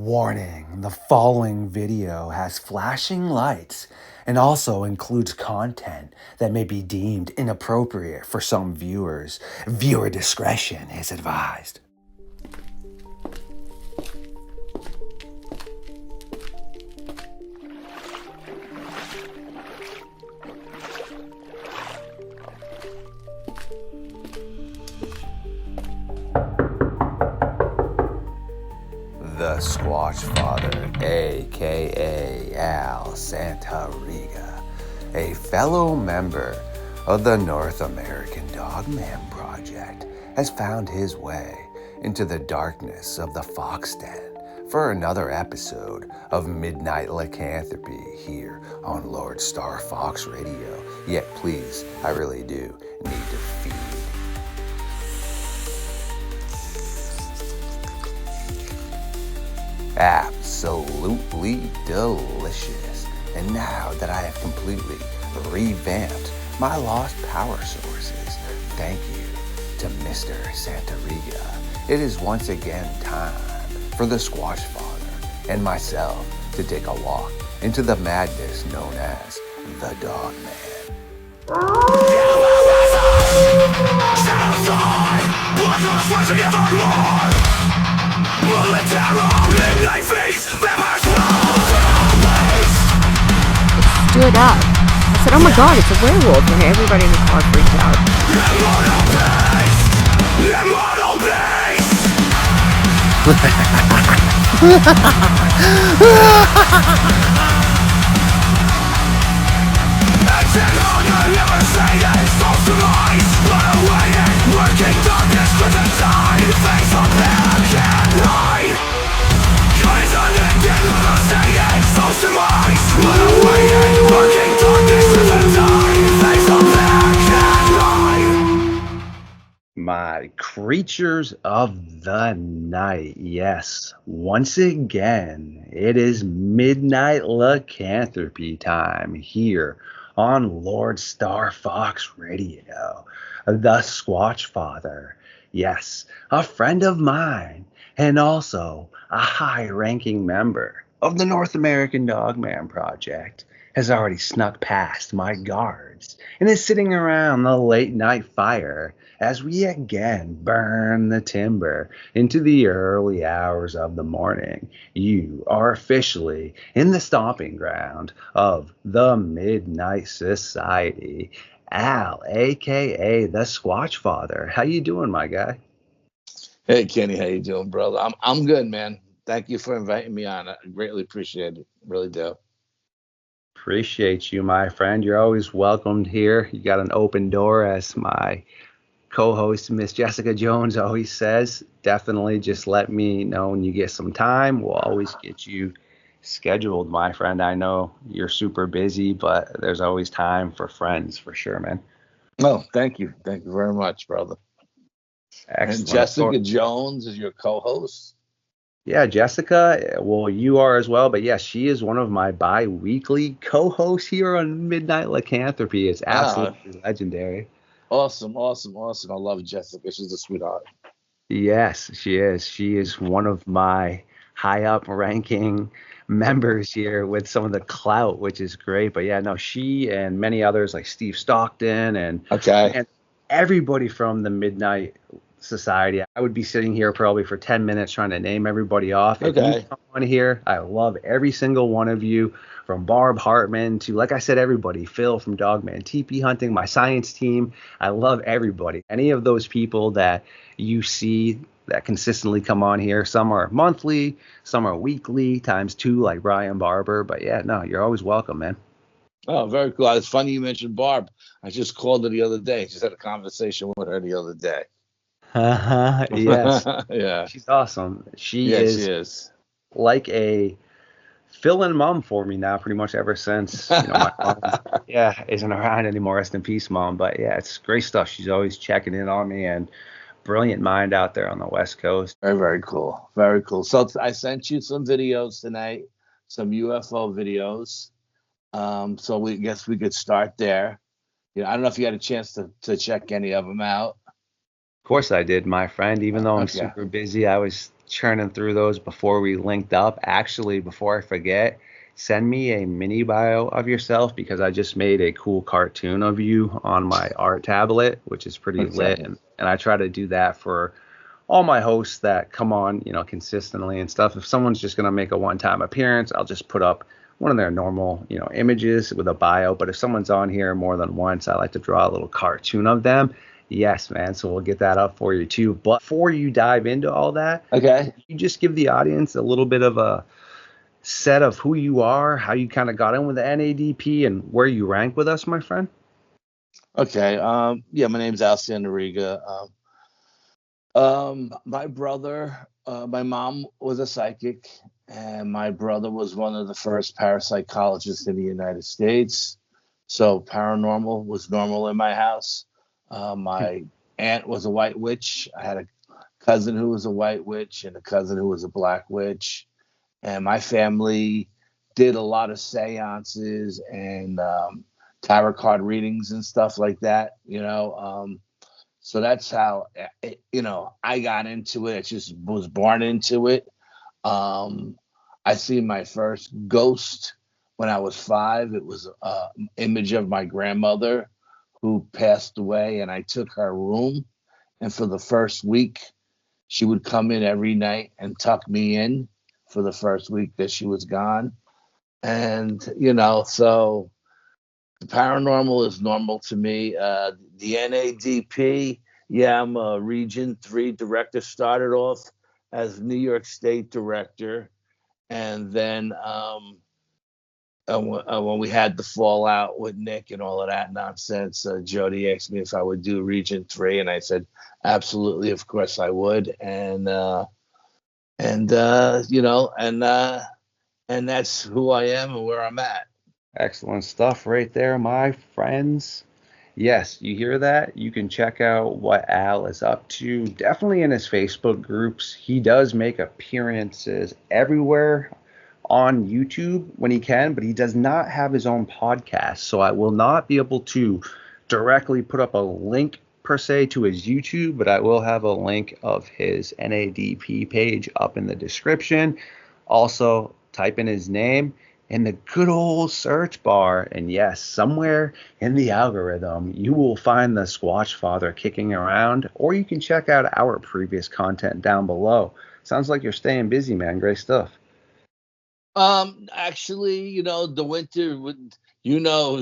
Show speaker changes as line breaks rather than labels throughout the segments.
Warning, the following video has flashing lights and also includes content that may be deemed inappropriate for some viewers. Viewer discretion is advised. The Squatch Father, aka Al Santariga, a fellow member of the North American Dogman project, has found his way into the darkness of the Fox Den for another episode of Midnight Lycanthropy here on LordeStarfox Radio. Yet please, I really do need to feed. Absolutely delicious. And now that I have completely revamped my lost power sources, thank you to Mr. Santariga. It is once again time for the Squatch Father and myself to take a walk into the madness known as the Dogman.
Stood up. I said, oh my god, it's a werewolf. And everybody in the car freaked out.
My creatures of the night, yes, once again, it is Midnight Lycanthropy time here on LordeStarfox Radio. The Squatch Father, yes, a friend of mine, and also a high-ranking member of the North American Dogman Project, has already snuck past my guards and is sitting around the late-night fire as we again burn the timber into the early hours of the morning. You are officially in the stomping ground of the Midnight Society. Al, a.k.a. the Squatch Father. How you doing, my guy?
Hey, Kenny. How you doing, brother? I'm good, man. Thank you for inviting me on. I greatly appreciate it. Really do.
Appreciate you, my friend. You're always welcomed here. You got an open door, as my co-host Miss Jessica Jones always says. Definitely just let me know when you get some time. We'll always get you scheduled, my friend. I know you're super busy, but there's always time for friends, for sure, man.
Oh, thank you very much, brother.
Excellent.
And Jessica Jones is your co-host?
Yeah, Jessica, well, you are as well, but yes, she is one of my bi-weekly co-hosts here on Midnight Lycanthropy. It's absolutely legendary.
Awesome. I love Jessica. She's a sweetheart.
Yes, she is. She is one of my high up ranking members here with some of the clout, which is great. But yeah, no, she and many others like Steve Stockton and everybody from the Midnight Society. I would be sitting here probably for 10 minutes trying to name everybody off. If you come on here, I love every single one of you, from Barb Hartman to, like I said, everybody. Phil from Dogman TP Hunting, my science team. I love everybody. Any of those people that you see that consistently come on here. Some are monthly, some are weekly, times two, like Brian Barber. But yeah, no, you're always welcome, man.
Oh, very cool. It's funny you mentioned Barb. I just called her the other day. Just had a conversation with her the other day.
Yes.
Yeah.
She's awesome. She is like a fill-in mom for me now, pretty much ever since, my mom, isn't around anymore. Rest in peace, Mom. But yeah, it's great stuff. She's always checking in on me, and brilliant mind out there on the West Coast.
Very, very cool. Very cool. So I sent you some videos tonight, some UFO videos. So we guess we could start there. I don't know if you had a chance to check any of them out.
Of course I did, my friend. Even though I'm super busy, I was churning through those before we linked up. Actually, before I forget, send me a mini bio of yourself because I just made a cool cartoon of you on my art tablet, which is pretty lit.
Okay.
And I try to do that for all my hosts that come on, consistently and stuff. If someone's just going to make a one-time appearance, I'll just put up one of their normal, images with a bio. But if someone's on here more than once, I like to draw a little cartoon of them. Yes, man. So we'll get that up for you too. But before you dive into all that,
Okay.
you just give the audience a little bit of a set of who you are, how you kind of got in with the NADP, and where you rank with us, my friend.
Okay. Yeah, my name's Alciano Riga. My brother, my mom was a psychic, and my brother was one of the first parapsychologists in the United States. So paranormal was normal in my house. My aunt was a white witch. I had a cousin who was a white witch and a cousin who was a black witch. And my family did a lot of seances and tarot card readings and stuff like that, so that's how, I got into it. I just was born into it. I seen my first ghost when I was 5. It was an image of my grandmother who passed away, and I took her room. And for the first week, she would come in every night and tuck me in for the first week that she was gone. And, so the paranormal is normal to me. The NADP, yeah, I'm a Region 3 director. Started off as New York State director. And then when we had the fallout with Nick and all of that nonsense, Jody asked me if I would do Region 3. And I said, absolutely, of course I would. And that's who I am and where I'm at.
Excellent stuff right there, my friends. Yes, you hear that? You can check out what Al is up to. Definitely in his Facebook groups. He does make appearances everywhere on YouTube when he can, but he does not have his own podcast. So I will not be able to directly put up a link per se to his YouTube, but I will have a link of his NADP page up in the description. Also, type in his name in the good old search bar, and yes, somewhere in the algorithm, you will find the Squatch Father kicking around, or you can check out our previous content down below. Sounds like you're staying busy, man. Great stuff.
Actually, the winter would, you know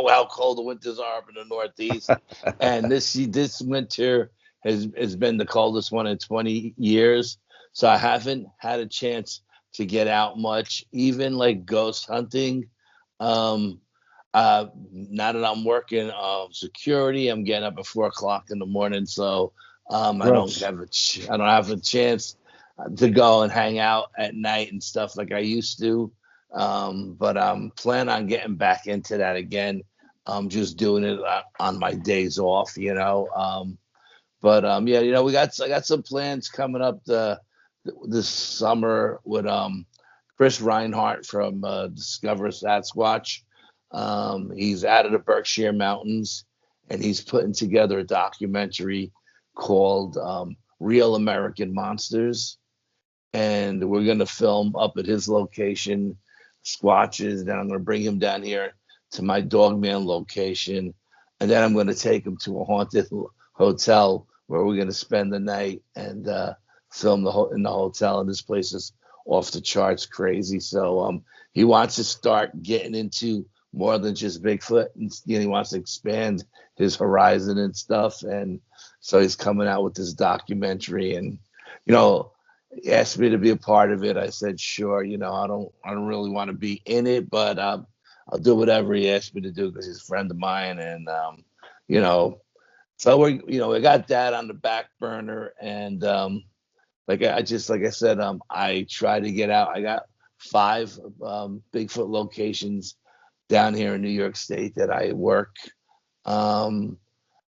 how cold the winters are up in the Northeast, and this winter has been the coldest one in 20 years. So I haven't had a chance to get out much, even like ghost hunting. Now that I'm working security, I'm getting up at 4 o'clock in the morning, so I don't have a chance to go and hang out at night and stuff like I used to. But I'm planning on getting back into that again. I'm just doing it on my days off, yeah, I got some plans coming up this summer with Chris Reinhardt from Discover Sasquatch. He's out of the Berkshire Mountains, and he's putting together a documentary called Real American Monsters. And we're going to film up at his location, Squatches. Then I'm going to bring him down here to my Dogman location. And then I'm going to take him to a haunted hotel where we're going to spend the night and film in the hotel. And this place is off the charts crazy. So he wants to start getting into more than just Bigfoot. And, he wants to expand his horizon and stuff. And so he's coming out with this documentary. And, he asked me to be a part of it. I said, sure. I don't really want to be in it, but I'll do whatever he asked me to do because he's a friend of mine. And, so we got that on the back burner. And like I said, I try to get out. I got 5 Bigfoot locations down here in New York State that I work.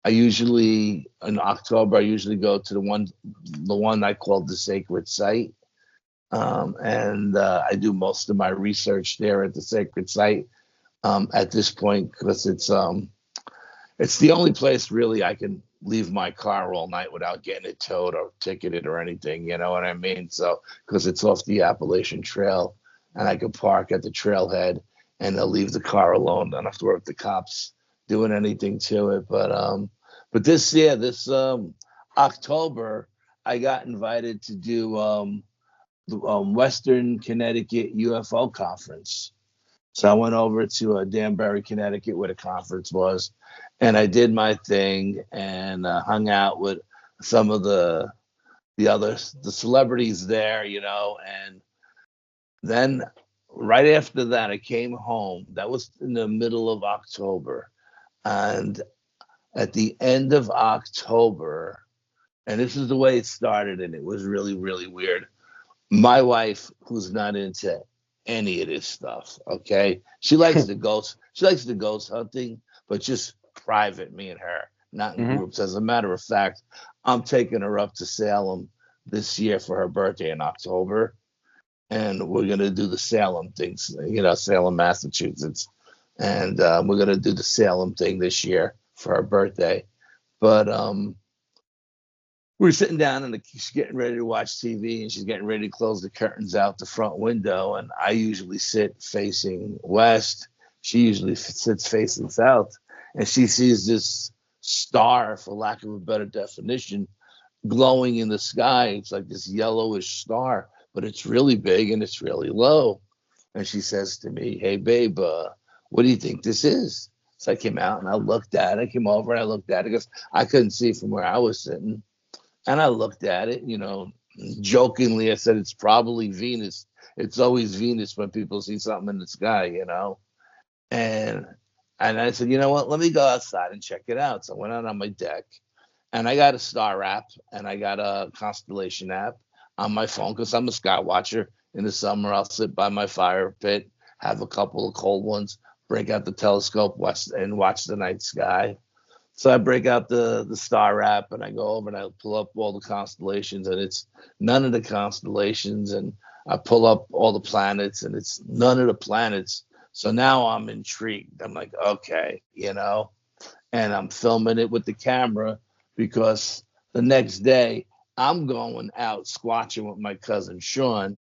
I usually in October I go to the one I call the Sacred Site, and I do most of my research there at the Sacred Site at this point because it's the only place really I can leave my car all night without getting it towed or ticketed or anything. You know what I mean? So because it's off the Appalachian Trail, and I could park at the trailhead, and they'll leave the car alone. Don't have to worry with the cops doing anything to it. But this year, this October, I got invited to do the Western Connecticut UFO conference. So I went over to Danbury, Connecticut, where the conference was, and I did my thing and hung out with some of the the celebrities there, you know. And then right after that, I came home. That was in the middle of October, and at the end of October, and this is the way it started, and it was really, really weird. My wife, who's not into any of this stuff, okay, she likes the ghost. She likes the ghost hunting, but just private, me and her, not in groups. As a matter of fact, I'm taking her up to Salem this year for her birthday in October, and we're gonna do the Salem things, you know, Salem, Massachusetts, and we're gonna do the Salem thing this year for her birthday. But we were sitting down and she's getting ready to watch TV, and she's getting ready to close the curtains out the front window. And I usually sit facing west. She usually sits facing south. And she sees this star, for lack of a better definition, glowing in the sky. It's like this yellowish star, but it's really big and it's really low. And she says to me, "Hey, babe, what do you think this is?" So I came out and I looked at it. I came over and I looked at it because I couldn't see from where I was sitting. And I looked at it, you know, jokingly. I said, "It's probably Venus. It's always Venus when people see something in the sky, you know." And I said, "You know what? Let me go outside and check it out." So I went out on my deck, and I got a star app and I got a constellation app on my phone because I'm a sky watcher. In the summer, I'll sit by my fire pit, have a couple of cold ones, break out the telescope, watch the night sky. So I break out the star app and I go over and I pull up all the constellations, and it's none of the constellations. And I pull up all the planets and it's none of the planets. So now I'm intrigued. I'm like, okay, you know, and I'm filming it with the camera because the next day I'm going out squatching with my cousin Sean.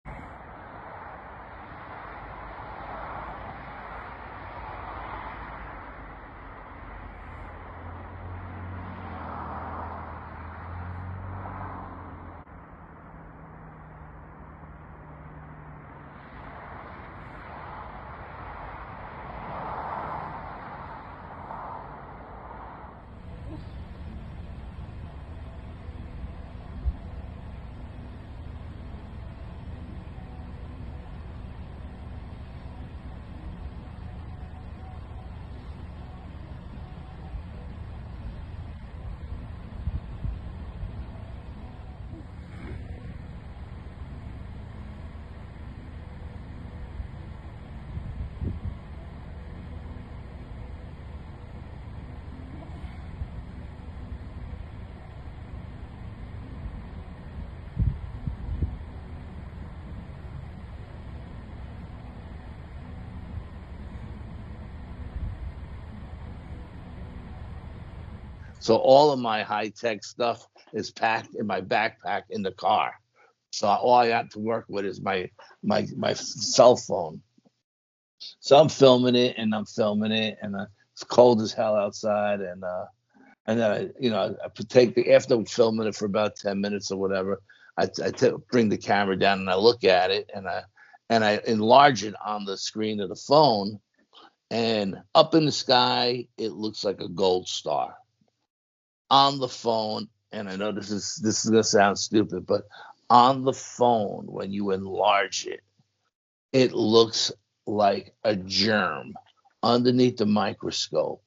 So all of my high tech stuff is packed in my backpack in the car. So all I got to work with is my cell phone. So I'm filming it and I'm filming it, and it's cold as hell outside, and then I take the after filming it for about 10 minutes or whatever, bring the camera down and I look at it, and I enlarge it on the screen of the phone, and up in the sky it looks like a gold star. On the phone, and I know this is gonna sound stupid, but on the phone when you enlarge it, it looks like a germ underneath the microscope,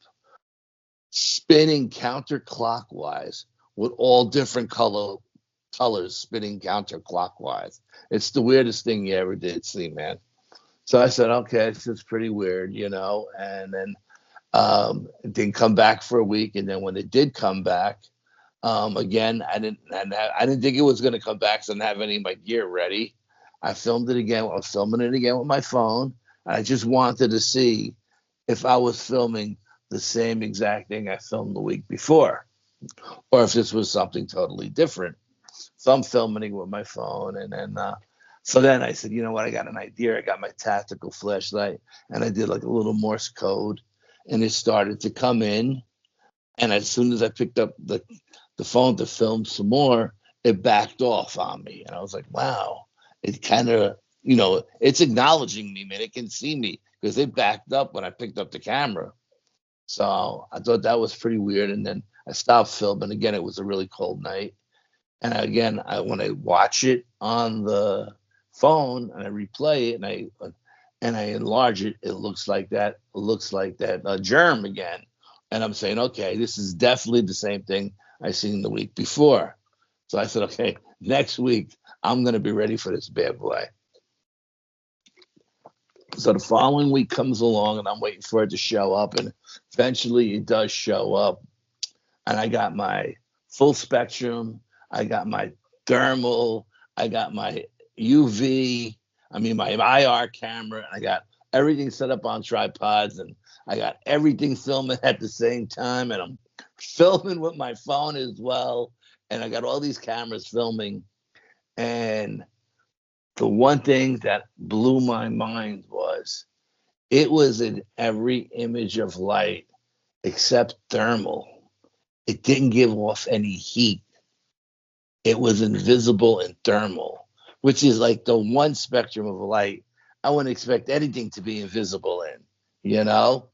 spinning counterclockwise with all different colors spinning counterclockwise. It's the weirdest thing you ever did see, man. So I said, okay, this is pretty weird, you know. And then it didn't come back for a week, and then when it did come back, again, I didn't think it was going to come back, so I didn't have any of my gear ready. I filmed it again. I was filming it again with my phone. I just wanted to see if I was filming the same exact thing I filmed the week before. or if this was something totally different. So I'm filming it with my phone, and then so then I said, you know what? I got an idea. I got my tactical flashlight, and I did like a little Morse code, and it started to come in. And as soon as I picked up the phone to film some more, it backed off on me, and I was like, wow. It kind of, it's acknowledging me, man. It can see me because it backed up when I picked up the camera. So I thought that was pretty weird. And then I stopped filming. Again, it was a really cold night. And again, when I watch it on the phone and I replay it and I enlarge it, it looks like that. It looks like that germ again. And I'm saying, okay, this is definitely the same thing I seen the week before. So I said, okay, next week I'm gonna be ready for this bad boy. So the following week comes along, and I'm waiting for it to show up, and eventually it does show up. And I got my full spectrum, I got my thermal, I got my UV, my IR camera, and I got everything set up on tripods, and I got everything filming at the same time, and I'm filming with my phone as well, and I got all these cameras filming. And the one thing that blew my mind was it was in every image of light except thermal. It didn't give off any heat. It was invisible in thermal, which is like the one spectrum of light I wouldn't expect anything to be invisible in, you know?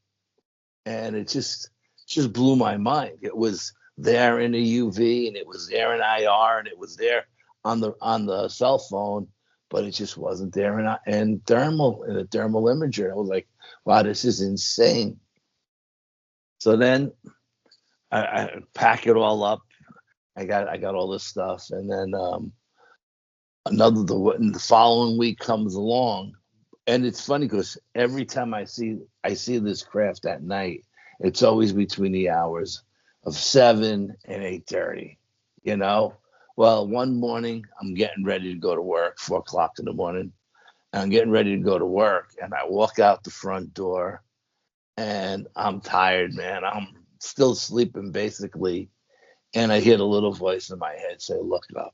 And it just blew my mind. It was there in the UV, and it was there in IR, and it was there on the cell phone, but it just wasn't there in thermal, in a thermal imager. I was like, wow, this is insane. So then I pack it all up. I got all this stuff, and then the following week comes along, and it's funny because every time I see this craft at night, it's always between the hours of 7 and 8:30. You know, well, one morning I'm getting ready to go to work, 4 o'clock in the morning, and I'm getting ready to go to work, and I walk out the front door, and I'm tired, man. I'm still sleeping basically, and I hear the little voice in my head say, "Look up."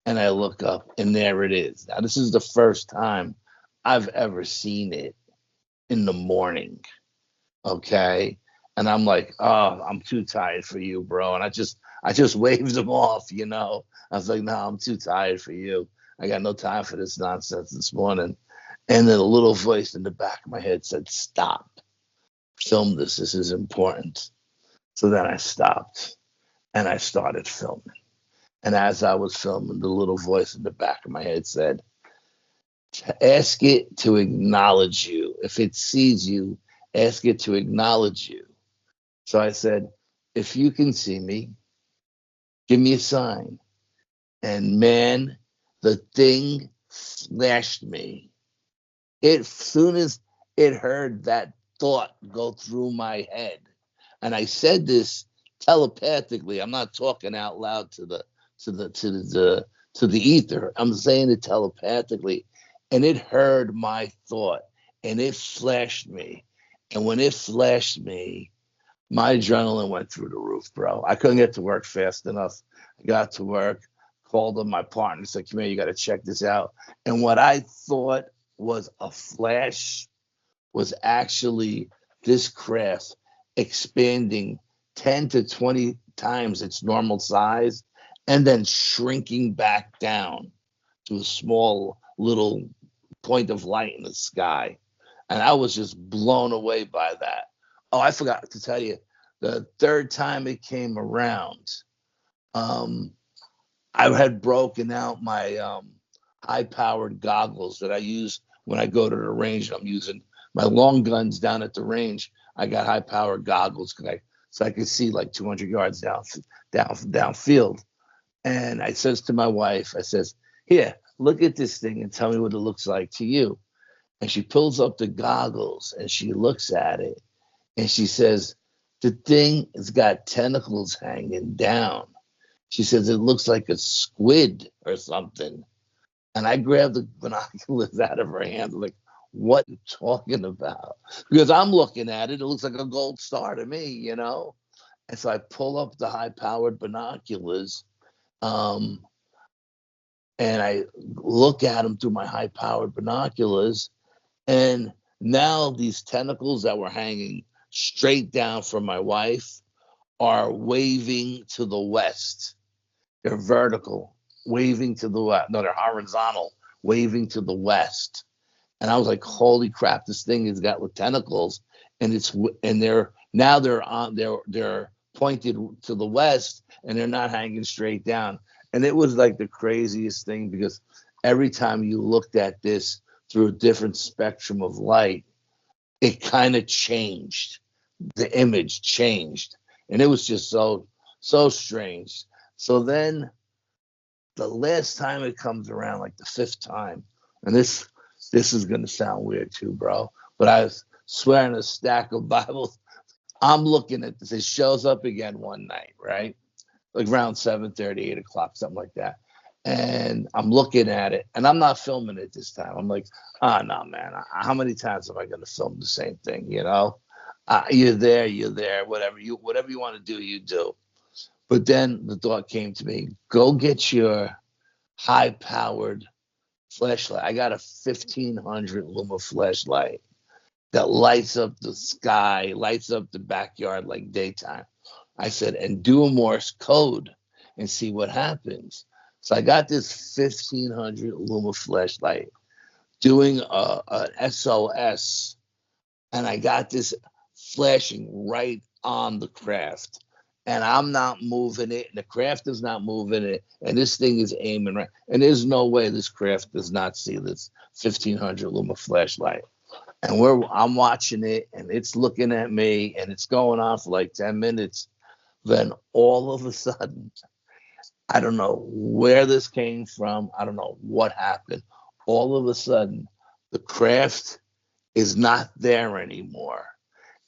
And I look up, and there it is. Now, this is the first time I've ever seen it in the morning. Okay. And I'm like, oh, I'm too tired for you, bro. And I just waved him off, you know. I was like, no, I'm too tired for you. I got no time for this nonsense this morning. And then a little voice in the back of my head said, stop. Film this. This is important. So then I stopped and I started filming. And as I was filming, the little voice in the back of my head said, ask it to acknowledge you. If it sees you, ask it to acknowledge you. So I said, if you can see me, give me a sign. And man, the thing flashed me. As soon as it heard that thought go through my head, and I said this telepathically. I'm not talking out loud to the ether. I'm saying it telepathically, and it heard my thought, and it flashed me. And when it flashed me, my adrenaline went through the roof, bro. I couldn't get to work fast enough. I got to work, called on my partner, said, come here, you got to check this out. And what I thought was a flash was actually this craft expanding 10 to 20 times its normal size and then shrinking back down to a small little point of light in the sky. And I was just blown away by that. Oh, I forgot to tell you, the third time it came around, I had broken out my high-powered goggles that I use when I go to the range. I'm using my long guns down at the range. I got high-powered goggles so I could see like 200 yards downfield. And I says to my wife, I says, here, look at this thing and tell me what it looks like to you. And she pulls up the goggles and she looks at it and she says, the thing has got tentacles hanging down. She says, it looks like a squid or something. And I grabbed the binoculars out of her hand, like, what are you talking about? Because I'm looking at it, it looks like a gold star to me, you know? And so I pull up the high-powered binoculars, and I look at them through my high-powered binoculars, and now these tentacles that were hanging straight down from my wife are waving to the west. They're vertical, waving to the west. No, they're horizontal, waving to the west. And I was like, holy crap, this thing has got tentacles, and they're pointed to the west, and they're not hanging straight down. And it was like the craziest thing, because every time you looked at this through a different spectrum of light, it kind of changed. The image changed, and it was just so strange. So then the last time it comes around, like the fifth time, and this is gonna sound weird too, bro, but I was swearing a stack of Bibles. I'm looking at this. It shows up again one night, right? Like around 7:30, 8 o'clock, something like that. And I'm looking at it, and I'm not filming it this time. I'm like, no, man. How many times am I going to film the same thing? You know, you're there. Whatever you want to do, you do. But then the thought came to me: go get your high-powered flashlight. I got a 1500 luma flashlight that lights up the sky, lights up the backyard like daytime. I said, and do a Morse code and see what happens. So I got this 1500 luma flashlight doing an SOS, and I got this flashing right on the craft. And I'm not moving it, and the craft is not moving it, and this thing is aiming right. And there's no way this craft does not see this 1500 luma flashlight. And I'm watching it, and it's looking at me, and it's going on for like 10 minutes. Then all of a sudden, I don't know where this came from. I don't know what happened. All of a sudden, the craft is not there anymore.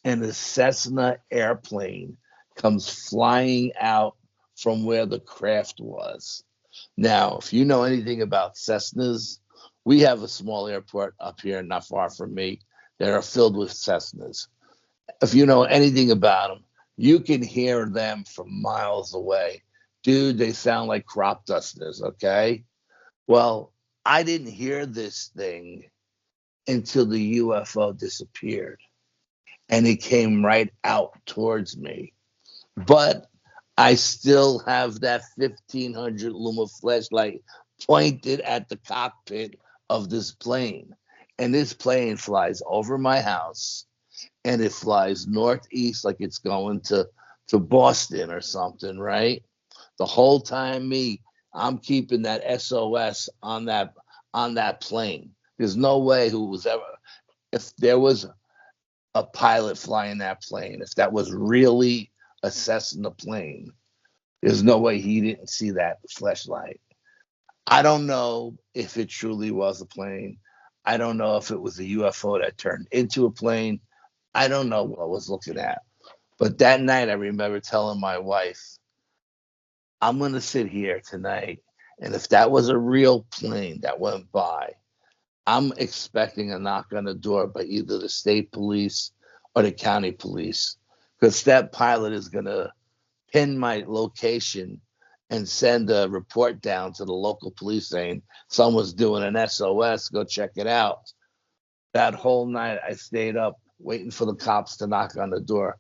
And a Cessna airplane comes flying out from where the craft was. Now, if you know anything about Cessnas, we have a small airport up here not far from me that are filled with Cessnas. If you know anything about them, you can hear them from miles away. Dude, they sound like crop dusters, okay? Well, I didn't hear this thing until the UFO disappeared, and it came right out towards me. But I still have that 1500 luma flashlight pointed at the cockpit of this plane. And this plane flies over my house, and it flies northeast like it's going to Boston or something, right? The whole time I'm keeping that SOS on that plane. There's no way if there was a pilot flying that plane, if that was really assessing the plane, there's no way he didn't see that flashlight. I don't know if it truly was a plane. I don't know if it was a UFO that turned into a plane. I don't know what I was looking at. But that night, I remember telling my wife, I'm going to sit here tonight, and if that was a real plane that went by, I'm expecting a knock on the door by either the state police or the county police, because that pilot is going to pin my location and send a report down to the local police saying someone's doing an SOS, go check it out. That whole night, I stayed up waiting for the cops to knock on the door.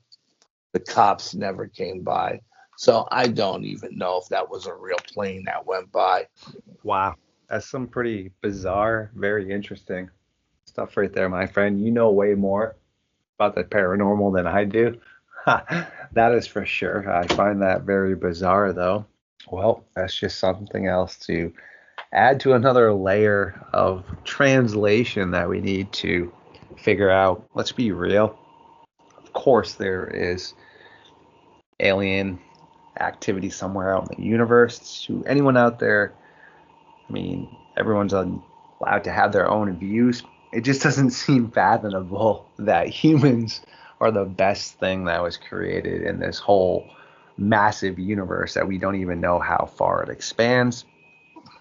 The cops never came by. So I don't even know if that was a real plane that went by.
Wow. That's some pretty bizarre, very interesting stuff right there, my friend. You know way more about the paranormal than I do. That is for sure. I find that very bizarre, though. Well, that's just something else to add to another layer of translation that we need to figure out. Let's be real. Of course, there is alien activity somewhere out in the universe. To anyone out there, I mean, everyone's allowed to have their own views. It just doesn't seem fathomable that humans are the best thing that was created in this whole massive universe that we don't even know how far it expands.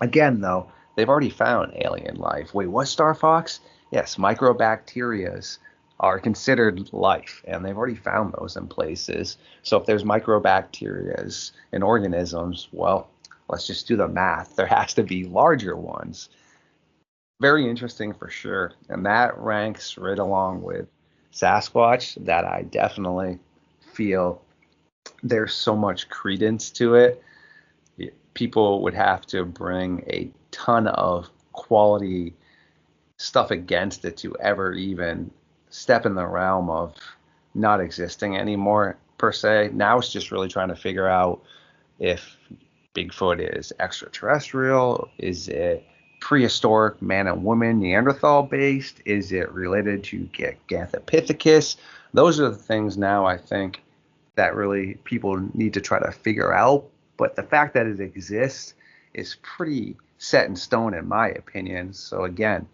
Again, though, they've already found alien life. Wait, what, Star Fox? Yes, microbacterias are considered life, and they've already found those in places. So if there's microbacterias and organisms, well, let's just do the math. There has to be larger ones. Very interesting for sure. And that ranks right along with Sasquatch, that I definitely feel there's so much credence to it. People would have to bring a ton of quality stuff against it to ever even step in the realm of not existing anymore, per se. Now it's just really trying to figure out if Bigfoot is extraterrestrial, is it prehistoric man and woman Neanderthal based, is it related to Gigantopithecus? Those are the things now I think that really people need to try to figure out. But the fact that it exists is pretty set in stone, in my opinion. So again,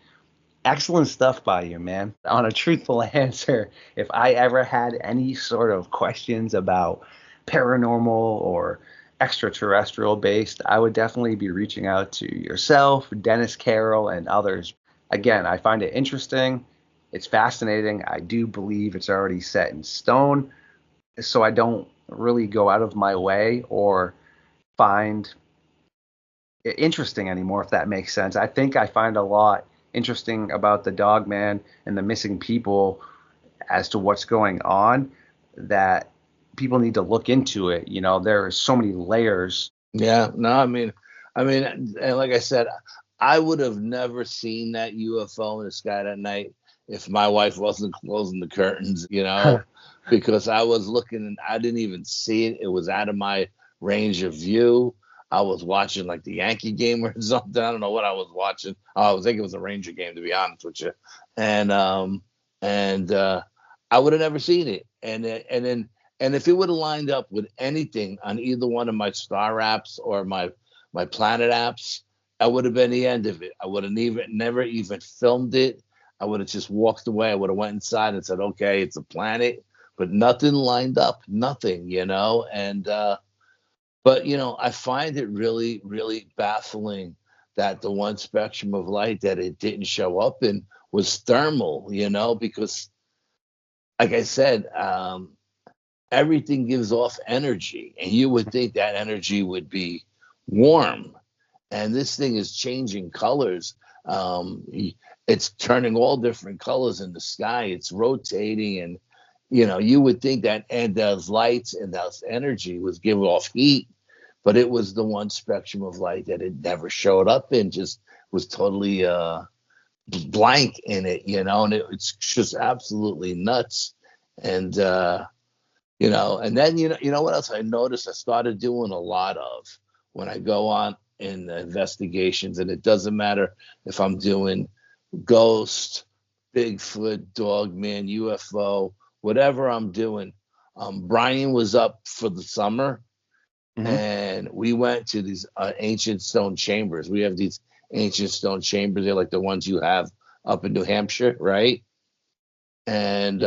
excellent stuff by you, man. On a truthful answer, if I ever had any sort of questions about paranormal or extraterrestrial based, I would definitely be reaching out to yourself, Dennis Carroll, and others. Again, I find it interesting. It's fascinating. I do believe it's already set in stone. So I don't really go out of my way or find it interesting anymore, if that makes sense. I think I find a lot interesting about the Dogman and the missing people as to what's going on, that people need to look into it. You know, there are so many layers.
Yeah, no, I mean, and like I said, I would have never seen that UFO in the sky that night if my wife wasn't closing the curtains, because I was looking and I didn't even see it. It was out of my range of view. I was watching like the Yankee game or something. I don't know what I was watching. I was thinking it was a Ranger game, to be honest with you. And I would have never seen it. And if it would have lined up with anything on either one of my star apps or my planet apps, that would have been the end of it. I would have never even filmed it. I would have just walked away. I would have went inside and said, okay, it's a planet, but nothing lined up, nothing. But I find it really, really baffling that the one spectrum of light that it didn't show up in was thermal, because like I said, everything gives off energy, and you would think that energy would be warm. And this thing is changing colors. It's turning all different colors in the sky. It's rotating, and you would think that, and those lights and those energy was giving off heat, but it was the one spectrum of light that it never showed up in. Just was totally blank in it, and it's just absolutely nuts. And and then you know what else I noticed? I started doing a lot of when I go on in the investigations, and it doesn't matter if I'm doing ghost, Bigfoot, Dogman, UFO, whatever I'm doing. Brian was up for the summer, and we went to these ancient stone chambers. We have these ancient stone chambers. They're like the ones you have up in New Hampshire, right? And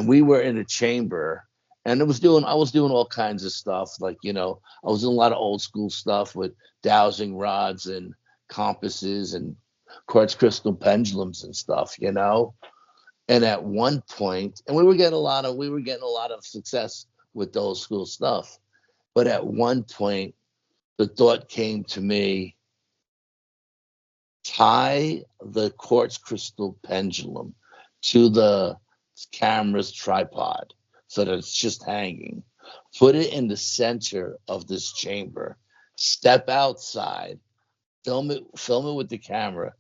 we were in a chamber, and I was doing all kinds of stuff. Like, I was doing a lot of old school stuff with dowsing rods and compasses and quartz crystal pendulums and stuff, And at one point, and we were getting a lot of success with the old school stuff. But at one point, the thought came to me, tie the quartz crystal pendulum to the camera's tripod so that it's just hanging. Put it in the center of this chamber. Step outside, film it with the camera,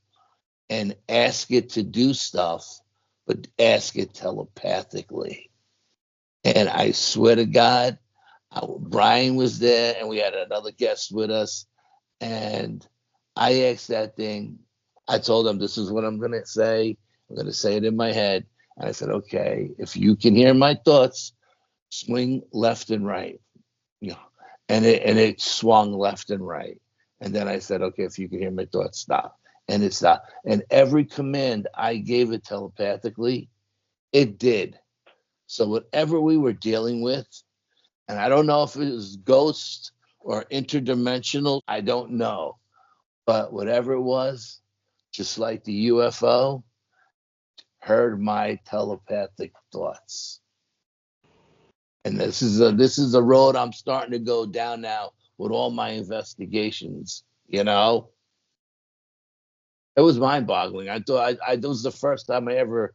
and ask it to do stuff, but ask it telepathically. And I swear to God, Brian was there, and we had another guest with us. And I asked that thing. I told him, this is what I'm going to say. I'm going to say it in my head. And I said, okay, if you can hear my thoughts, swing left and right. And it swung left and right. And then I said, okay, if you can hear my thoughts, stop. And it stopped. And every command I gave it telepathically, it did. So whatever we were dealing with, and I don't know if it was ghost or interdimensional, I don't know. But whatever it was, just like the UFO, heard my telepathic thoughts. And this is a road I'm starting to go down now with all my investigations. You know, it was mind-boggling. I thought it was the first time I ever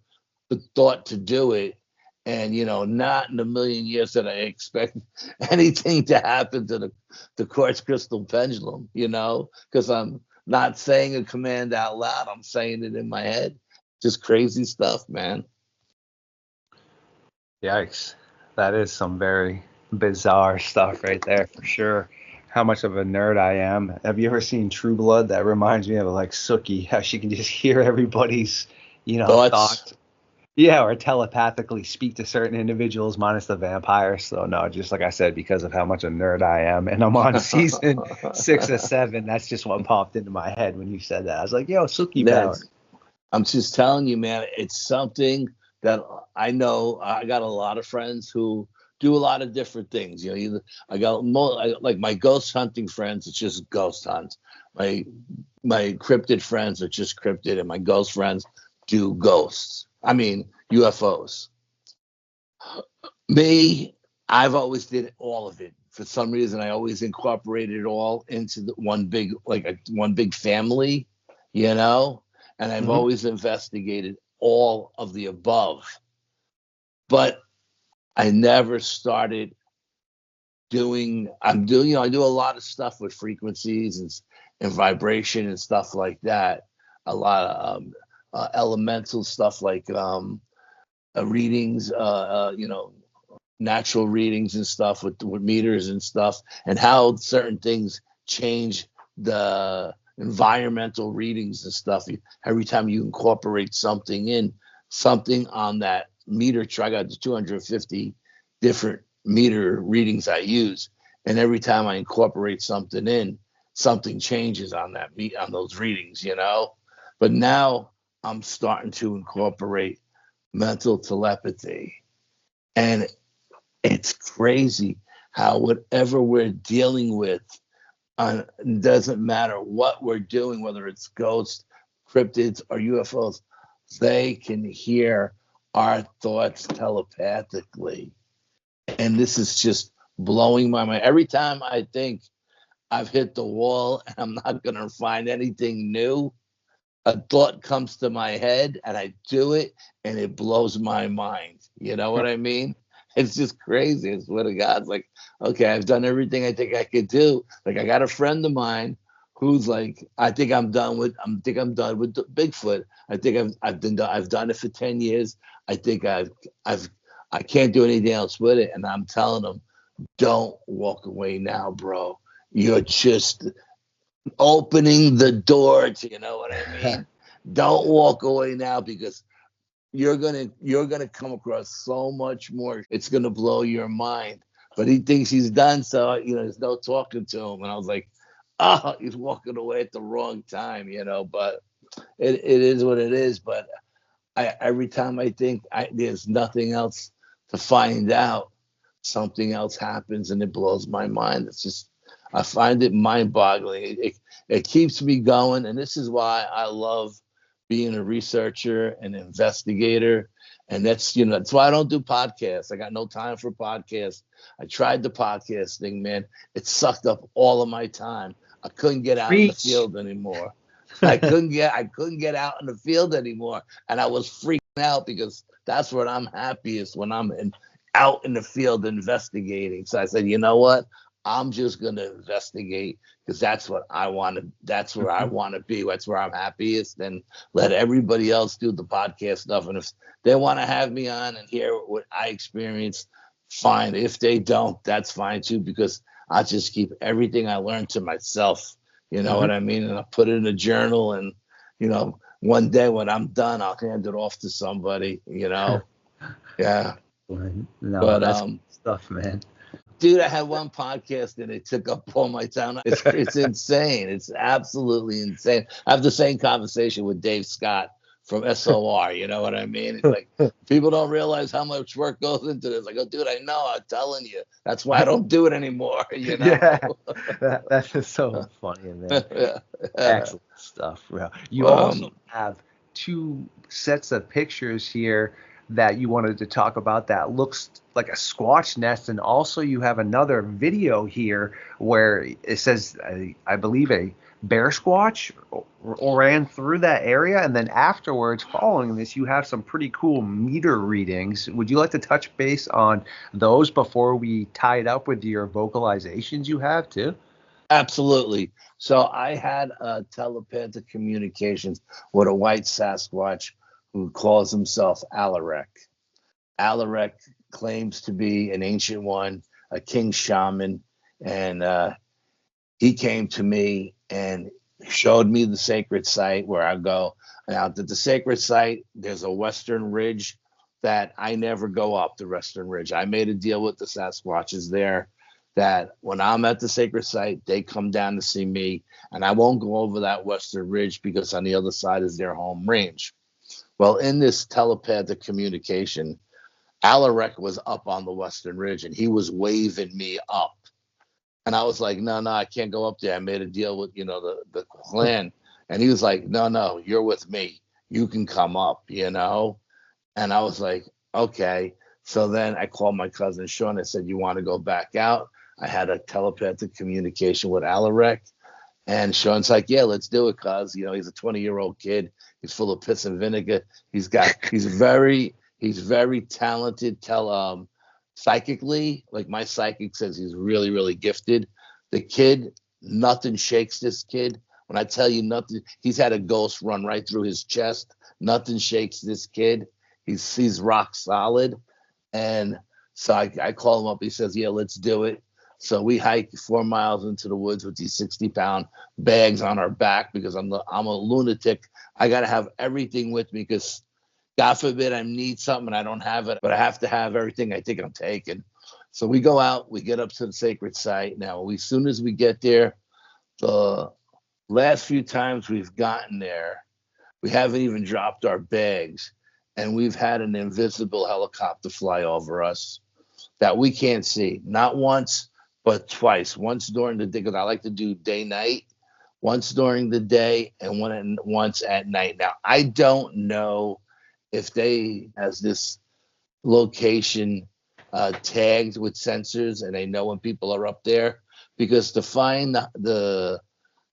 thought to do it, and not in a million years that I expect anything to happen to the quartz crystal pendulum. Because I'm not saying a command out loud; I'm saying it in my head. Just crazy stuff, man.
Yikes. That is some very bizarre stuff right there for sure. How much of a nerd I am. Have you ever seen True Blood? That reminds me of like Sookie, how she can just hear everybody's,
Thoughts?
thoughts. Yeah, or telepathically speak to certain individuals minus the vampires. So no, just like I said, because of how much a nerd I am. And I'm on season 6 or 7. That's just what popped into my head when you said that. I was like, yo, Sookie power.
I'm just telling you, man, it's something that I know. I got a lot of friends who do a lot of different things. I got like my ghost hunting friends. It's just ghost hunts. My cryptid friends are just cryptid, and my ghost friends do ghosts. I mean UFOs. Me, I've always did all of it. For some reason, I always incorporated it all into one big family. And I've always investigated all of the above. But I never started I do a lot of stuff with frequencies and vibration and stuff like that. A lot of elemental stuff like readings, natural readings and stuff with meters and stuff, and how certain things change the environmental readings and stuff. Every time you incorporate something on that meter chart, I got 250 different meter readings I use, and every time I incorporate something in, something changes on those readings. But now I'm starting to incorporate mental telepathy, and it's crazy how whatever we're dealing with, doesn't matter what we're doing, whether it's ghosts, cryptids, or UFOs, they can hear our thoughts telepathically. And this is just blowing my mind. Every time I think I've hit the wall and I'm not going to find anything new, a thought comes to my head and I do it and it blows my mind. You know what I mean? It's just crazy. It's what God's like, okay, I've done everything I think I could do. Like, I got a friend of mine who's like, I think I'm done with Bigfoot. I think I've done it for 10 years. I think I can't do anything else with it. And I'm telling him, don't walk away now, bro. You're just opening the door to, you know what I mean? Don't walk away now, because you're gonna come across so much more. It's gonna blow your mind. But he thinks he's done, so there's no talking to him. And I was like, oh, he's walking away at the wrong time, But it is what it is. But every time I think there's nothing else to find out, something else happens and it blows my mind. It's just, I find it mind-boggling. It keeps me going, and this is why I love being a researcher and investigator. And that's why I don't do podcasts. I got no time for podcasts. I tried the podcast thing, man. It sucked up all of my time. I couldn't get out in the field anymore. I couldn't get out in the field anymore, and I was freaking out, because that's where I'm happiest, when I'm out in the field investigating. So I said, you know what? I'm just going to investigate, because that's what I want to. That's where I want to be. That's where I'm happiest. And let everybody else do the podcast stuff. And if they want to have me on and hear what I experienced, fine. If they don't, that's fine too, because I just keep everything I learned to myself. You know what I mean? And I put it in a journal, and one day when I'm done, I'll hand it off to somebody. Yeah.
No,
but
that's stuff, man.
Dude, I had one podcast and it took up all my time. It's insane. It's absolutely insane. I have the same conversation with Dave Scott from SOR. You know what I mean? It's like, people don't realize how much work goes into this. I go, dude, I know. I'm telling you. That's why I don't do it anymore.
Yeah, that's just so funny, man. Excellent stuff, bro. You also have two sets of pictures here that you wanted to talk about that looks like a squatch nest, and also you have another video here where it says, I believe, a bear squatch ran through that area, and then afterwards, following this, you have some pretty cool meter readings. Would you like to touch base on those before we tie it up with your vocalizations you have too?
Absolutely. So I had telepathic communications with a white Sasquatch who calls himself Alaric. Alaric claims to be an ancient one, a king shaman, and he came to me and showed me the sacred site where I go. Now, at the sacred site, there's a western ridge that I never go up the western ridge. I made a deal with the Sasquatches there that when I'm at the sacred site, they come down to see me, and I won't go over that western ridge because on the other side is their home range. Well, in this telepathic communication, Alaric was up on the western ridge and he was waving me up. And I was like, no, I can't go up there. I made a deal with, the clan. And he was like, no, you're with me. You can come up. And I was like, okay. So then I called my cousin Sean. I said, you want to go back out? I had a telepathic communication with Alaric. And Sean's like, yeah, let's do it, cuz. He's a 20-year-old kid. He's full of piss and vinegar. He's very talented psychically. Like, my psychic says he's really, really gifted. The kid, nothing shakes this kid. When I tell you nothing, he's had a ghost run right through his chest. Nothing shakes this kid. He's rock solid. And so I call him up. He says, yeah, let's do it. So we hike 4 miles into the woods with these 60-pound bags on our back because I'm a lunatic. I got to have everything with me because God forbid I need something and I don't have it, but I have to have everything I think I'm taking. So we go out, we get up to the sacred site. Now, as soon as we get there, the last few times we've gotten there, we haven't even dropped our bags, and we've had an invisible helicopter fly over us that we can't see. Not once, but twice. Once during the day, because I like to do day-night. Once during the day and once at night. Now, I don't know if they has this location tagged with sensors and they know when people are up there, because to find the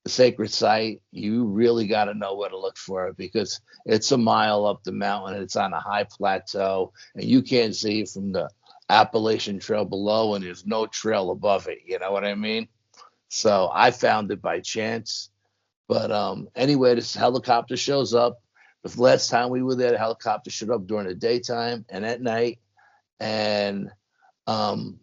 sacred site, you really got to know where to look for it because it's a mile up the mountain and it's on a high plateau and you can't see it from the Appalachian Trail below and there's no trail above it. You know what I mean? So I found it by chance. But anyway, this helicopter shows up. The last time we were there, the helicopter showed up during the daytime and at night. And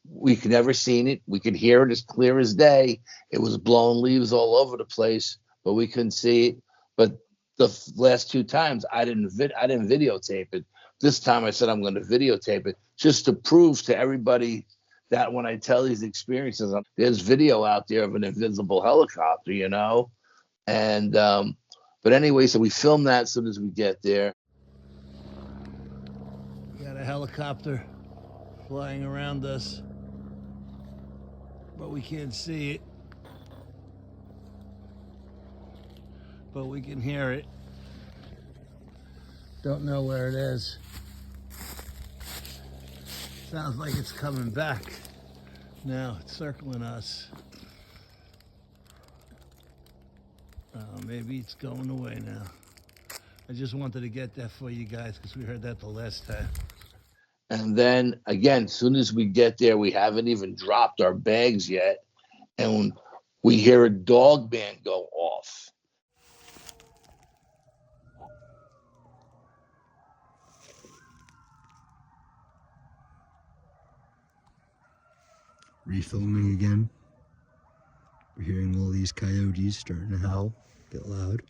we could never seen it. We could hear it as clear as day. It was blowing leaves all over the place, but we couldn't see it. But the last two times, I didn't videotape it. This time, I said I'm going to videotape it just to prove to everybody that when I tell these experiences, there's video out there of an invisible helicopter. And but anyway, so we film that as soon as we get there.
We got a helicopter flying around us, but we can't see it. But we can hear it. Don't know where it is. Sounds like it's coming back. Now it's circling us. Maybe it's going away now. I just wanted to get that for you guys because we heard that the last time.
And then again, as soon as we get there, we haven't even dropped our bags yet. And we hear a Dogman go off.
Refilming again. We're hearing all these coyotes starting to howl, get loud.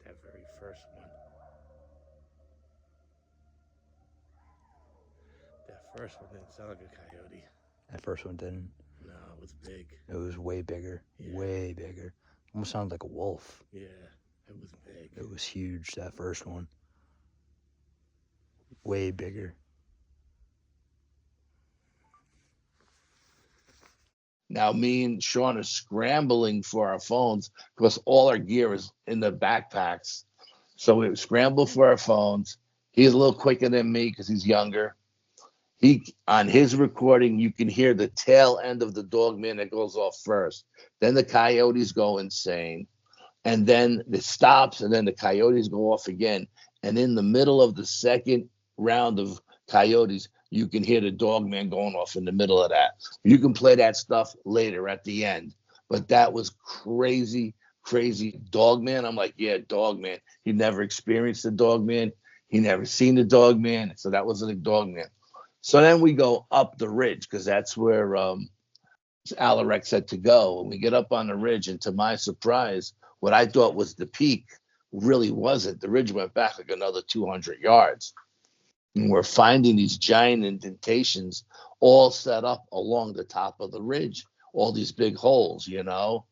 That very first one. That first one didn't sound like a coyote.
That first one didn't.
No, it was big.
It was way bigger.
Yeah.
Way bigger. Almost sounded like a wolf.
Yeah, it was big.
It was huge, that first one. Way bigger.
Now, me and Sean are scrambling for our phones because all our gear is in the backpacks. So we scramble for our phones. He's a little quicker than me because he's younger. On his recording, you can hear the tail end of the Dogman that goes off first. Then the coyotes go insane. And then it stops, and then the coyotes go off again. And in the middle of the second round of coyotes, you can hear the Dogman going off in the middle of that. You can play that stuff later at the end. But that was crazy, crazy. Dogman, I'm like, yeah, Dogman. He never experienced the Dogman. He never seen the Dogman. So that wasn't a Dogman. So then we go up the ridge because that's where Alaric said to go. And we get up on the ridge, and to my surprise, what I thought was the peak really wasn't. The ridge went back like another 200 yards. And we're finding these giant indentations all set up along the top of the ridge, all these big holes, you know.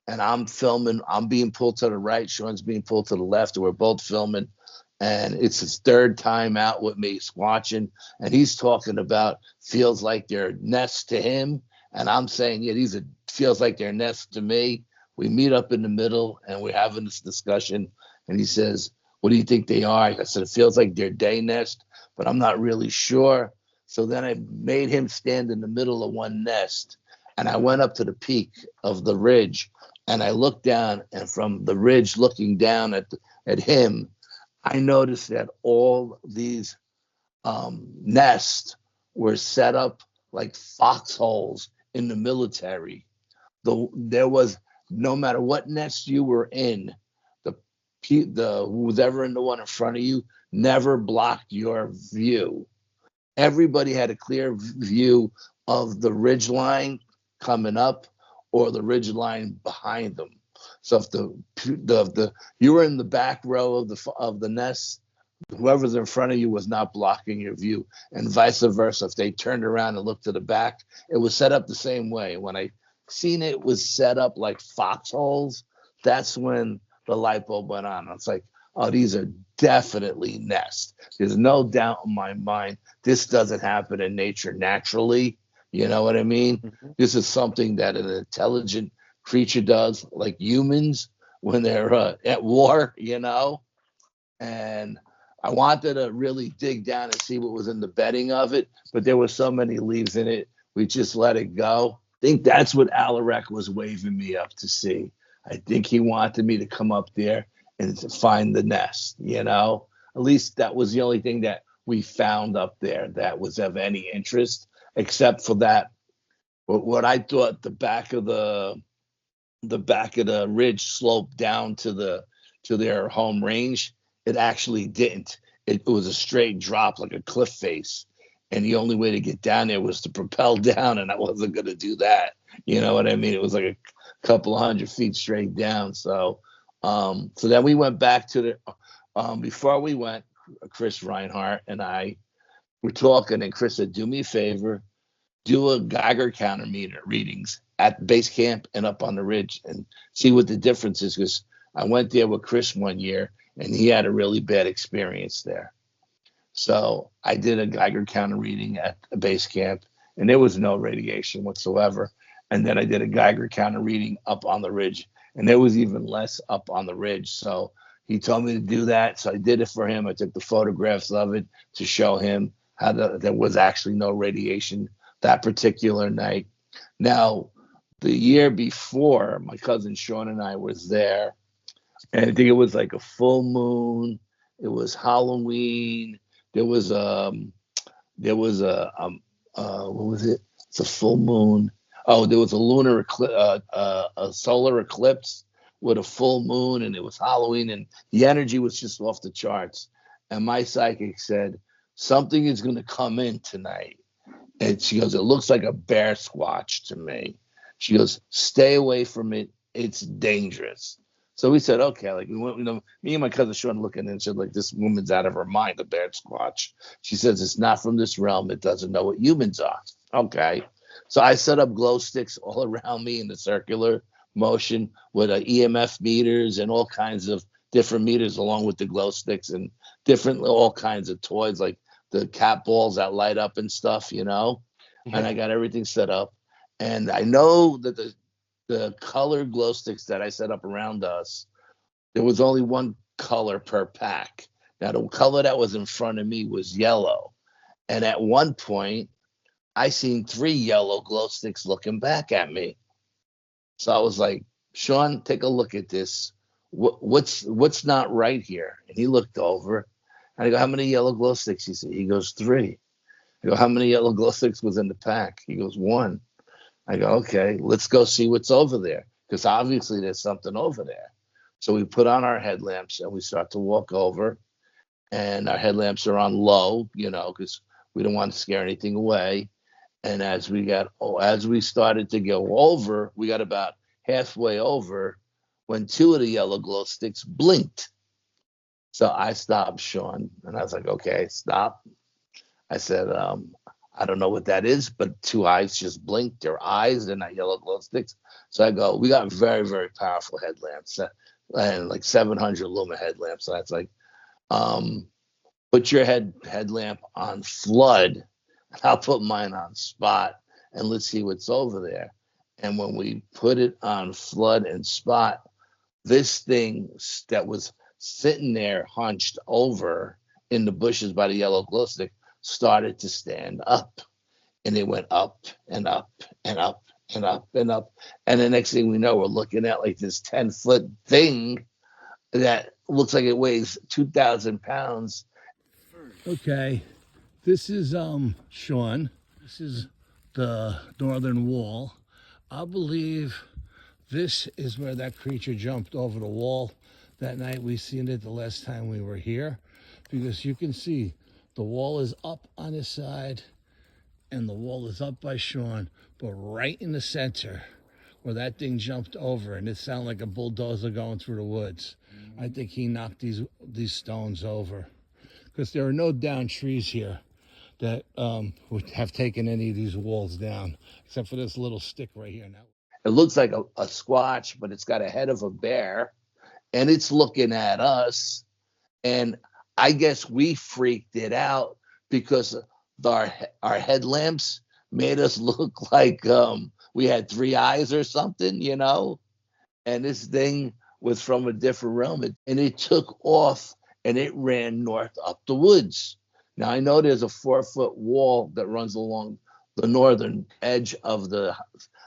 And I'm filming. I'm being pulled to the right. Sean's being pulled to the left. And we're both filming. And it's his third time out with me watching. And he's talking about feels like they're nests to him. And I'm saying, yeah, these are feels like they're nests to me. We meet up in the middle and we're having this discussion. And he says, what do you think they are? I said, it feels like they're day nest, but I'm not really sure. So then I made him stand in the middle of one nest. And I went up to the peak of the ridge. And I looked down, and from the ridge looking down at him, I noticed that all these nests were set up like foxholes in the military. There was, no matter what nest you were in, the who was ever in the one in front of you never blocked your view. Everybody had a clear view of the ridge line coming up or the ridge line behind them. So if the you were in the back row of the nest, whoever's in front of you was not blocking your view, and vice versa. If they turned around and looked to the back, it was set up the same way. When I seen it was set up like foxholes, that's when the light bulb went on. It's like, oh, these are definitely nests. There's no doubt in my mind this doesn't happen in nature naturally. You know what I mean? Mm-hmm. This is something that an intelligent creature does, like humans when they're at war, you know. And I wanted to really dig down and see what was in the bedding of it, but there were so many leaves in it, we just let it go. I think that's what Alaric was waving me up to see. I think he wanted me to come up there and to find the nest, you know. At least that was the only thing that we found up there that was of any interest, except for that. But what I thought the back of the ridge sloped down to their home range, it actually didn't. It was a straight drop like a cliff face. And the only way to get down there was to propel down, and I wasn't going to do that. You know what I mean? It was like a couple of 100 feet straight down. So then we went back to the, before we went, Chris Reinhardt and I were talking, and Chris said, do me a favor, do a Geiger counter meter readings at base camp and up on the ridge and see what the difference is. Because I went there with Chris one year, and he had a really bad experience there. So I did a Geiger counter reading at a base camp, and there was no radiation whatsoever. And then I did a Geiger counter reading up on the ridge, and there was even less up on the ridge. So he told me to do that. So I did it for him. I took the photographs of it to show him how there was actually no radiation that particular night. Now, the year before, my cousin Sean and I was there, and I think it was like a full moon. It was Halloween. There was what was it? It's a full moon. Oh, there was a lunar eclipse, a solar eclipse with a full moon, and it was Halloween, and the energy was just off the charts. And my psychic said, something is going to come in tonight. And she goes, it looks like a bear squatch to me. She goes, stay away from it. It's dangerous. So we said, okay, like we went, me and my cousin Sean looking and said, like, this woman's out of her mind, a bear squatch. She says it's not from this realm. It doesn't know what humans are. Okay. So I set up glow sticks all around me in the circular motion with EMF meters and all kinds of different meters along with the glow sticks and all kinds of toys like the cat balls that light up and stuff, And I got everything set up. And I know that the color glow sticks that I set up around us, there was only one color per pack. Now, the color that was in front of me was yellow. And at one point, I seen 3 yellow glow sticks looking back at me. So I was like, Sean, take a look at this. What's not right here? And he looked over. And I go, how many yellow glow sticks? He goes, 3. I go, how many yellow glow sticks was in the pack? He goes, 1. I go, okay, let's go see what's over there. Because obviously there's something over there. So we put on our headlamps and we start to walk over. And our headlamps are on low, because we don't want to scare anything away. And as we started to go over, we got about halfway over when 2 of the yellow glow sticks blinked. So I stopped Sean and I was like, okay, stop. I said, I don't know what that is, but 2 eyes just blinked. Their eyes, they're not yellow glow sticks. So I go, we got very, very powerful headlamps and like 700 lumen headlamps. So that's like, put your headlamp on flood. I'll put mine on spot and let's see what's over there. And when we put it on flood and spot, this thing that was sitting there hunched over in the bushes by the yellow glow stick started to stand up. And it went up and up and up and up and up. And the next thing we know, we're looking at like this 10-foot thing that looks like it weighs 2,000 pounds.
Okay, this is Sean. This is the northern wall. I believe this is where that creature jumped over the wall that night. We seen it the last time we were here, because you can see the wall is up on his side and the wall is up by Sean, but right in the center where that thing jumped over, and it sounded like a bulldozer going through the woods. I think he knocked these stones over, because there are no down trees here that would have taken any of these walls down, except for this little stick right here. Now,
it looks like a squatch, but it's got a head of a bear, and it's looking at us. And I guess we freaked it out because our headlamps made us look like we had 3 eyes or something, And this thing was from a different realm, and it took off and it ran north up the woods. Now, I know there's a 4-foot wall that runs along the northern edge of the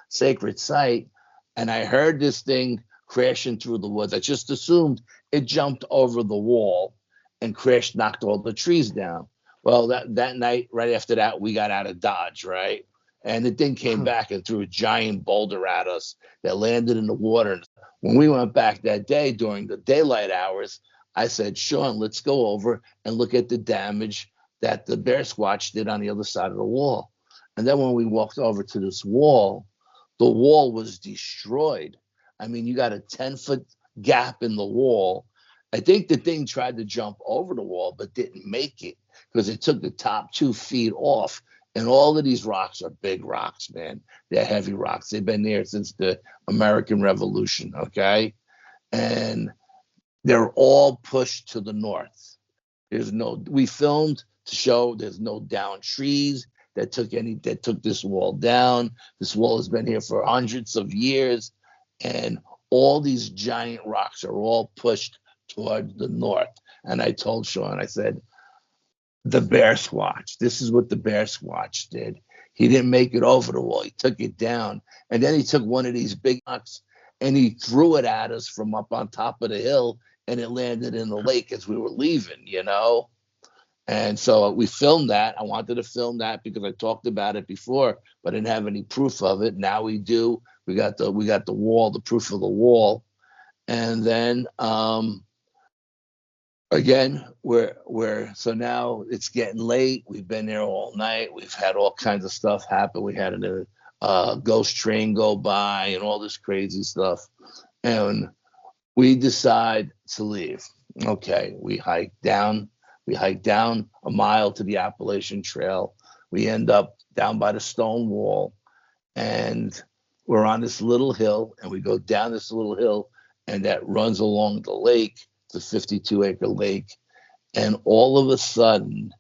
sacred site, and I heard this thing crashing through the woods. I just assumed it jumped over the wall and crashed, knocked all the trees down. Well, that night, right after that, we got out of Dodge, right? And the thing came back and threw a giant boulder at us that landed in the water. When we went back that day during the daylight hours, I said, Sean, let's go over and look at the damage that the bear squatch did on the other side of the wall. And then when we walked over to this wall, the wall was destroyed. I mean, you got a 10-foot gap in the wall. I think the thing tried to jump over the wall, but didn't make it because it took the top 2 feet off. And all of these rocks are big rocks, man. They're heavy rocks. They've been there since the American Revolution, okay? And they're all pushed to the north. We filmed to show there's no down trees that took this wall down. This wall has been here for hundreds of years, and all these giant rocks are all pushed toward the north. And I told Sean, I said, the bear squatch. This is what the bear squatch did. He didn't make it over the wall. He took it down. And then he took one of these big rocks and he threw it at us from up on top of the hill, and it landed in the lake as we were leaving, And so we filmed that. I wanted to film that because I talked about it before, but I didn't have any proof of it. Now we do. We got the wall, the proof of the wall. And then again, so now it's getting late. We've been there all night. We've had all kinds of stuff happen. We had a ghost train go by and all this crazy stuff. And We decide to leave. Okay, we hike down a mile to the Appalachian Trail. We end up down by the stone wall, and we're on this little hill, and we go down this little hill, and that runs along the lake. It's a 52-acre lake. And all of a sudden,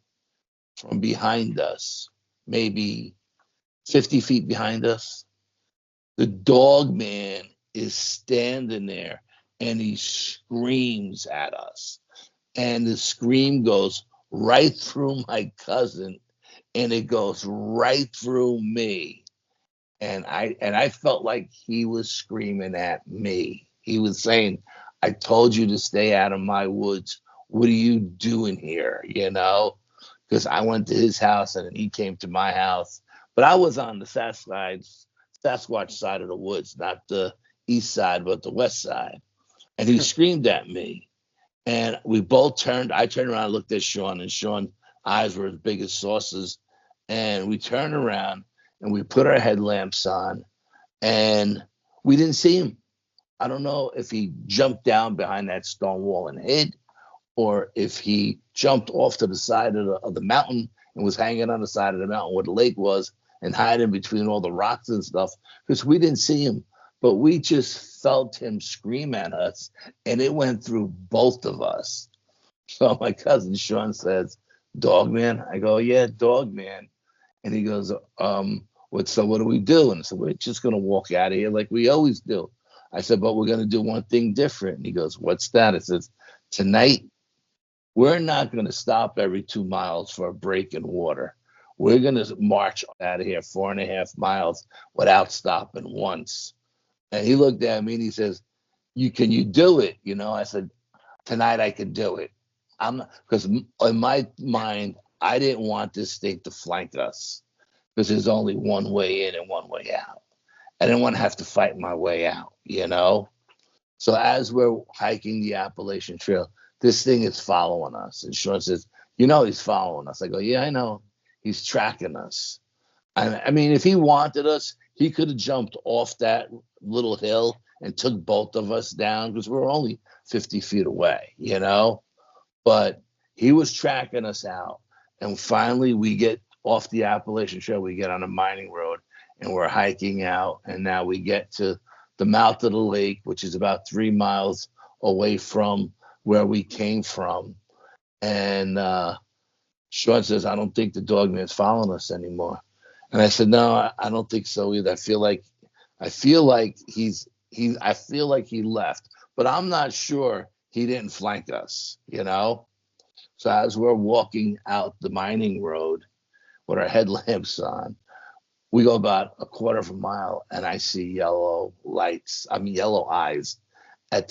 from behind us, maybe 50 feet behind us, the Dogman is standing there, and he screams at us. And the scream goes right through my cousin, and it goes right through me. And I felt like he was screaming at me. He was saying, "I told you to stay out of my woods. What are you doing here?" Because I went to his house and then he came to my house. But I was on the Sasquatch side of the woods, not the east side, but the west side. And he screamed at me. And we both turned. I turned around and looked at Sean, and Sean's eyes were as big as saucers. And we turned around and we put our headlamps on, and we didn't see him. I don't know if he jumped down behind that stone wall and hid, or if he jumped off to the side of the mountain and was hanging on the side of the mountain where the lake was and hiding between all the rocks and stuff, because we didn't see him. But we just felt him scream at us, and it went through both of us. So my cousin Sean says, "Dogman?" I go, "Yeah, Dogman." And he goes, what do we do? And I said, "We're just going to walk out of here like we always do." I said, "But we're going to do one thing different." And he goes, "What's that?" I says, "Tonight, we're not going to stop every 2 miles for a break in water. We're going to march out of here 4.5 miles without stopping once." And he looked at me and he says, Can you do it?" I said, "Tonight I can do it." Because in my mind, I didn't want this thing to flank us, because there's only one way in and one way out. I didn't want to have to fight my way out. So as we're hiking the Appalachian Trail, this thing is following us. And Sean says, "He's following us." I go, "Yeah, I know. He's tracking us." I mean, if he wanted us, he could have jumped off that little hill and took both of us down, because we're only 50 feet away. But he was tracking us out. And finally, we get off the Appalachian Trail. We get on a mining road, and we're hiking out. And now we get to the mouth of the lake, which is about 3 miles away from where we came from. And Sean says, "I don't think the Dogman's following us anymore." And I said, "No, I don't think so either. I feel like he left, but I'm not sure he didn't flank us. So as we're walking out the mining road with our headlamps on, we go about a quarter of a mile, and I see yellow eyes at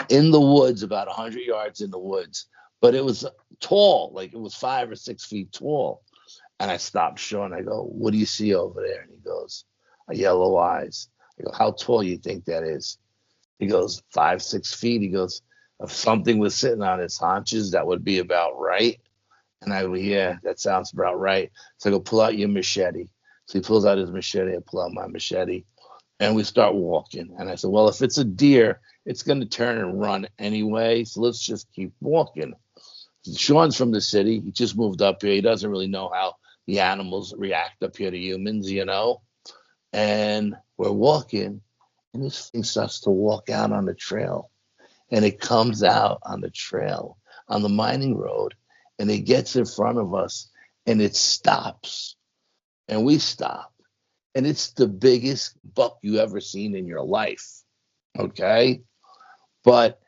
in the woods, about 100 yards in the woods. But it was tall, like it was 5 or 6 feet tall. And I stopped Sean. I go, "What do you see over there?" And he goes, "A yellow eyes." I go, "How tall you think that is?" He goes, 5, 6 feet. He goes, "If something was sitting on its haunches, that would be about right." And I go, "Yeah, that sounds about right." So I go, "Pull out your machete." So he pulls out his machete. I pull out my machete, and we start walking. And I said, "Well, if it's a deer, it's going to turn and run anyway. So let's just keep walking." Sean's from the city. He just moved up here. He doesn't really know how the animals react up here to humans. And we're walking, and this thing starts to walk out on the trail. And it comes out on the trail, on the mining road, and it gets in front of us, and it stops. And we stop. And it's the biggest buck you ever seen in your life. Okay? But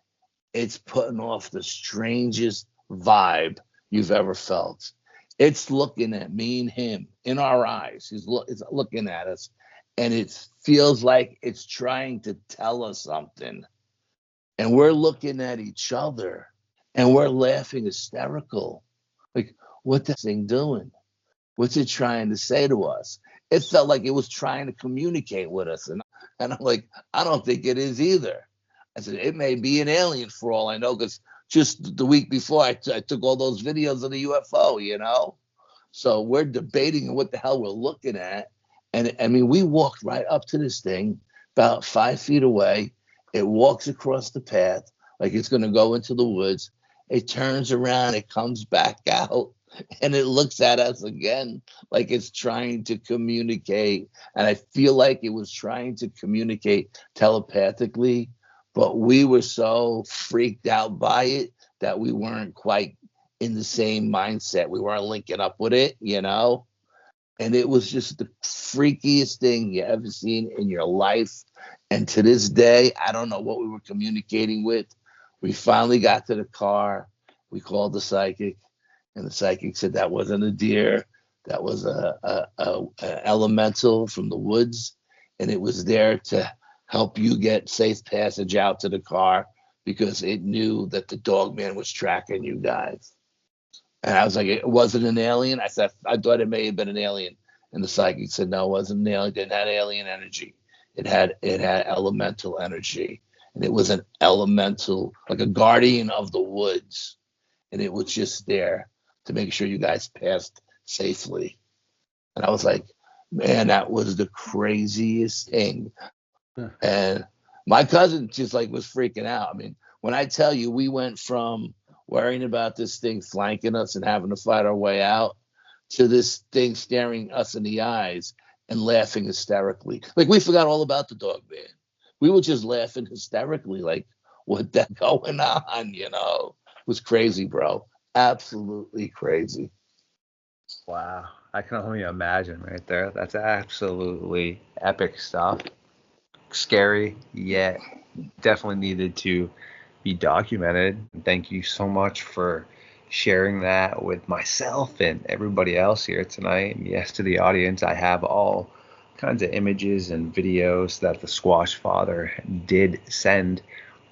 it's putting off the strangest vibe you've ever felt. It's looking at me and him in our eyes. It's looking at us, and it feels like it's trying to tell us something. And we're looking at each other, and we're laughing hysterical. Like, what that thing doing? What's it trying to say to us? It felt like it was trying to communicate with us. And I'm like, "I don't think it is either." I said, "It may be an alien for all I know," because just the week before, I took all those videos of the UFO. So we're debating what the hell we're looking at. And I mean, we walked right up to this thing about 5 feet away, It walks across the path like it's going to go into the woods. It turns around, it comes back out, and it looks at us again like it's trying to communicate. And I feel like it was trying to communicate telepathically, but we were so freaked out by it that we weren't quite in the same mindset. We weren't linking up with it, you know? And it was just the freakiest thing you ever seen in your life. And to this day, I don't know what we were communicating with. We finally got to the car. We called the psychic, and the psychic said that wasn't a deer. That was a elemental from the woods, and it was there to help you get safe passage out to the car because it knew that the Dogman was tracking you guys. And I was like, it wasn't an alien. I said, I thought it may have been an alien. And the psychic said, no, it wasn't an alien. It didn't have alien energy. It had elemental energy. And it was an elemental, like a guardian of the woods. And it was just there to make sure you guys passed safely. And I was like, man, that was the craziest thing. And my cousin just like was freaking out. I mean, when I tell you we went from worrying about this thing flanking us and having to fight our way out to this thing staring us in the eyes and laughing hysterically. Like we forgot all about the Dogman. We were just laughing hysterically, like, what the going on, you know? It was crazy, bro. Absolutely crazy.
Wow. I can only imagine right there. That's absolutely epic stuff. Scary, yet definitely needed to be documented. Thank you so much for sharing that with myself and everybody else here tonight. And yes, to the audience, I have all kinds of images and videos that the Squash Father did send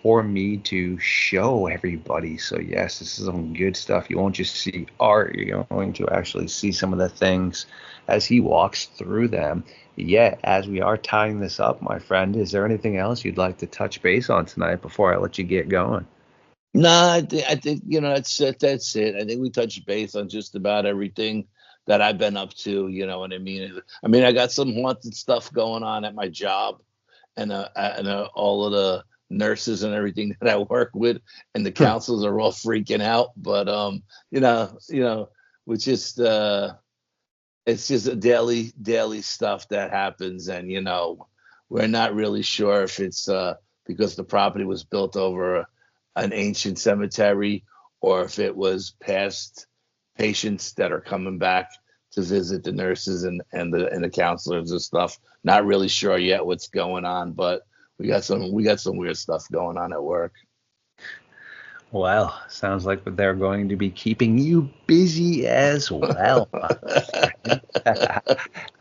for me to show everybody. So yes, this is some good stuff. You won't just see art, you're going to actually see some of the things as he walks through them. Yet, as we are tying this up, my friend, is there anything else you'd like to touch base on tonight before I let you get going?
No, I think you know that's it. That's it. I think we touched base on just about everything that I've been up to. You know what I mean? I mean, I got some haunted stuff going on at my job, and all of the nurses and everything that I work with, and the counselors are all freaking out. But you know, we just it's just a daily stuff that happens, and you know, we're not really sure if it's because the property was built over an ancient cemetery, or if it was past patients that are coming back to visit the nurses and the counselors and stuff. Not really sure yet what's going on, but we got some weird stuff going on at work.
Well, sounds like they're going to be keeping you busy as well.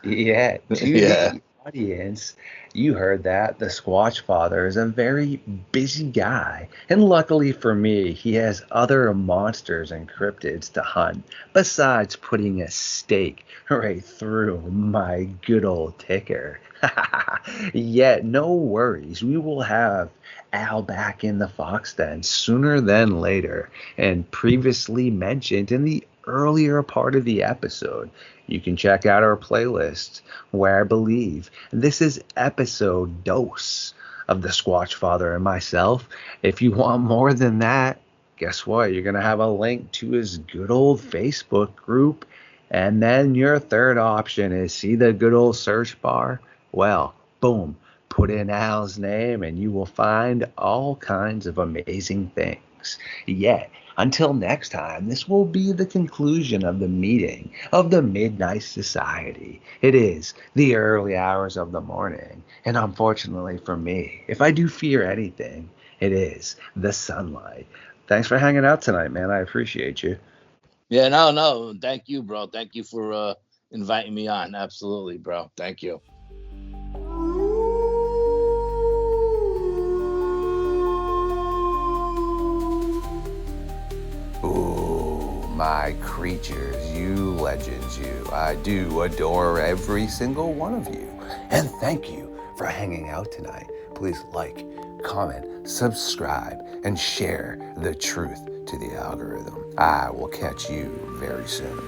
Yeah, to
Yeah.
the audience, you heard that. The Squatch Father is a very busy guy. And luckily for me, he has other monsters and cryptids to hunt, besides putting a stake right through my good old ticker. Yet, no worries. We will have Al back in the Fox Den sooner than later. And previously mentioned in the earlier part of the episode, you can check out our playlist where I believe this is episode dose of the Squatch Father and myself. If you want more than that, guess what? You're going to have a link to his good old Facebook group. And then your third option is see the good old search bar? Well, boom, put in Al's name and you will find all kinds of amazing things. Yet, until next time, this will be the conclusion of the meeting of the Midnight Society. It is the early hours of the morning, and unfortunately for me, if I do fear anything, it is the sunlight. Thanks for hanging out tonight, man. I appreciate you.
Yeah, no. Thank you, bro. Thank you for inviting me on. Absolutely, bro. Thank you.
Ooh, my creatures, you legends, you. I do adore every single one of you. And thank you for hanging out tonight. Please like, comment, subscribe, and share the truth to the algorithm. I will catch you very soon.